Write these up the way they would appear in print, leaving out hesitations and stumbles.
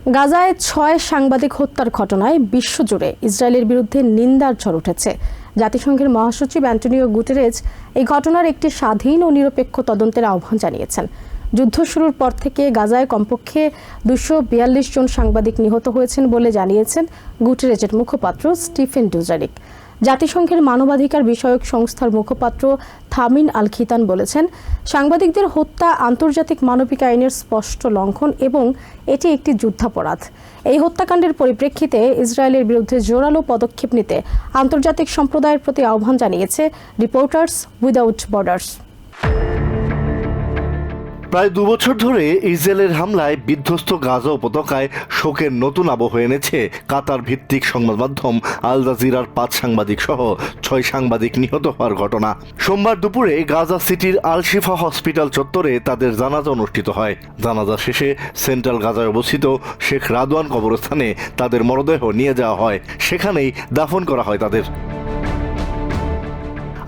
গাজায় ৬ সাংবাদিক হত্যার ঘটনায় বিশ্বজুড়ে ইসরায়েলের বিরুদ্ধে নিন্দার ঝড় উঠেছে। জাতিসংঘের মহাসচিব অ্যান্টোনিও গুতেরেস এই ঘটনার একটি স্বাধীন ও নিরপেক্ষ তদন্তের আহ্বান জানিয়েছেন। যুদ্ধ শুরুর পর থেকে গাজায় কমপক্ষে ২৪২ জন সাংবাদিক নিহত হয়েছেন বলে জানিয়েছেন গুটেরেসের মুখপাত্র স্টিফেন ডুজারিক। জাতিসংঘের মানবাধিকার বিষয়ক সংস্থার মুখপাত্র থামিন আল খিতান বলেছেন, সাংবাদিকদের হত্যা আন্তর্জাতিক মানবিক আইনের স্পষ্ট লঙ্ঘন এবং এটি একটি যুদ্ধাপরাধ। এই হত্যাকাণ্ডের পরিপ্রেক্ষিতে ইসরায়েলের বিরুদ্ধে জোরালো পদক্ষেপ নিতে আন্তর্জাতিক সম্প্রদায়ের প্রতি আহ্বান জানিয়েছে রিপোর্টার্স উইদাউট বর্ডার্স। প্রায় ২ বছর ধরে ইসরায়েলের হামলায় বিধ্বস্ত গাজা উপত্যকায় শোকের নতুন আবহ এনেছে কাতার ভিত্তিক সংবাদ মাধ্যম আল জাজিরার ৫ সাংবাদিক সহ ৬ সাংবাদিক নিহত হওয়ার ঘটনা। সোমবার দুপুরে গাজা সিটির আল শিফা হসপিটাল চত্বরে তাদের জানাজা অনুষ্ঠিত হয়। জানাজা শেষে সেন্ট্রাল গাজায় অবস্থিত শেখ রাদওয়ান কবরস্থানে তাদের মরদেহ নিয়ে যাওয়া হয়, সেখানেই দাফন করা হয় তাদের।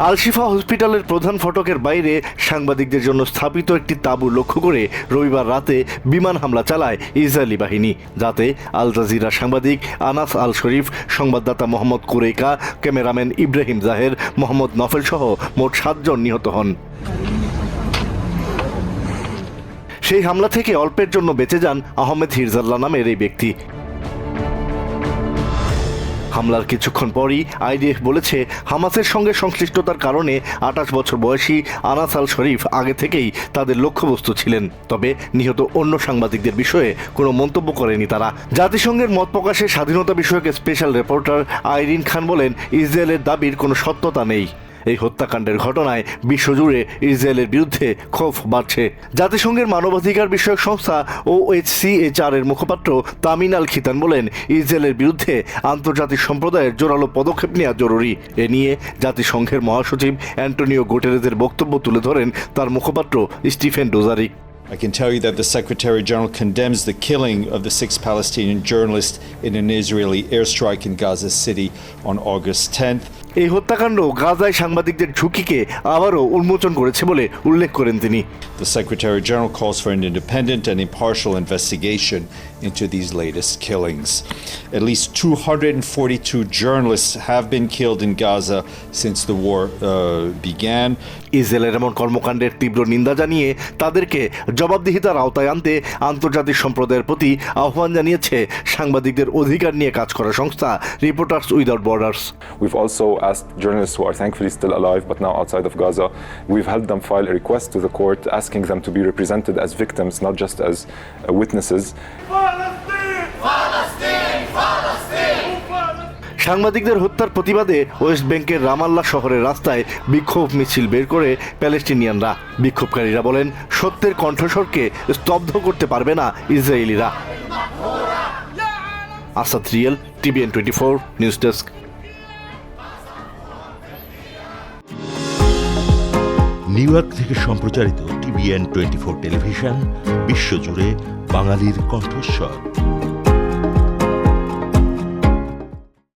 আল শিফা হসপিটালের প্রধান ফটকের বাইরে সাংবাদিকদের জন্য স্থাপিত একটি তাঁবু লক্ষ্য করে রবিবার রাতে বিমান হামলা চালায় ইসরায়েলি বাহিনী, যাতে আল জাজিরা সাংবাদিক আনাস আল শরীফ, সংবাদদাতা মোহাম্মদ কুরেইকা, ক্যামেরাম্যান ইব্রাহিম জাহের, মোহাম্মদ নফেল সহ মোট ৭ জন নিহত হন। সেই হামলা থেকে অল্পের জন্য বেঁচে যান আহমেদ হিরজাল্লাহ নামের এই ব্যক্তি। হামলার কিছুক্ষণ পরই আইডিএফ বলেছে, হামাসের সঙ্গে সংশ্লিষ্টতার কারণে ২৮ বছর বয়সী আনাস আল শরীফ আগে থেকেই তাদের লক্ষ্যবস্তু ছিলেন। তবে নিহত অন্য সাংবাদিকদের বিষয়ে কোনো মন্তব্য করেনি তারা। জাতিসংঘের মত প্রকাশে স্বাধীনতা বিষয়ক স্পেশাল রিপোর্টার আইরিন খান বলেন, ইসরায়েলের দাবির কোনো সত্যতা নেই। এই হত্যাকাণ্ডের ঘটনায় বিশ্বজুড়ে ইসরায়েলের বিরুদ্ধে ক্ষোভ বাড়ছে। জাতিসংঘের মানবাধিকার বিষয়ক সংস্থা OHCHR এর মুখপাত্র তামিন আল খিতান বলেন, ইসরায়েলের বিরুদ্ধে আন্তর্জাতিক সম্প্রদায়ের জোরালো পদক্ষেপ নেওয়া জরুরি। এ নিয়ে জাতিসংঘের মহাসচিব অ্যান্টোনিও গুটেরেসের বক্তব্য তুলে ধরেন তার মুখপাত্র Stephen Dujarric. I can tell you that the Secretary General condemns the killing of the 6 Palestinian journalists in an Israeli airstrike in Gaza City on August 10th. এই হত্যাকাণ্ড গাজায় সাংবাদিকদের ঝুঁকিকে আবারও উন্মোচন করেছে বলে উল্লেখ করেন তিনি। The Secretary General calls for an independent and impartial investigation into these latest killings. At least 242 journalists have been killed in Gaza since the war began. ইসরায়েলের এমন কর্মকাণ্ডের তীব্র নিন্দা জানিয়ে তাদেরকে জবাবদিহিতার আওতায় আনতে আন্তর্জাতিক সম্প্রদায়ের প্রতি আহ্বান জানিয়েছে সাংবাদিকদের অধিকার নিয়ে কাজ করা সংস্থা reporters without borders. We've also asked journalists who are thankfully still alive but now outside of Gaza, we've helped them file a request to the court asking them to be represented as victims, not just as witnesses. সাংবাদিকদের হত্যার প্রতিবাদে West ব্যাংকের রামাল্লাহ শহরের রাস্তায় বিক্ষোভ মিছিল বের করে প্যালেস্টিনিয়ানরা। বিক্ষোভকারীরা বলেন, সত্যের কণ্ঠস্বরকে স্তব্ধ করতে পারবে না ইসরায়েলিরা। আসাদ রিয়েল, TVN 24 news desk. New York থেকে সম্প্রচারিত TVN 24 টেলিভিশন বিশ্বজুড়ে বাঙালির কণ্ঠস্বর।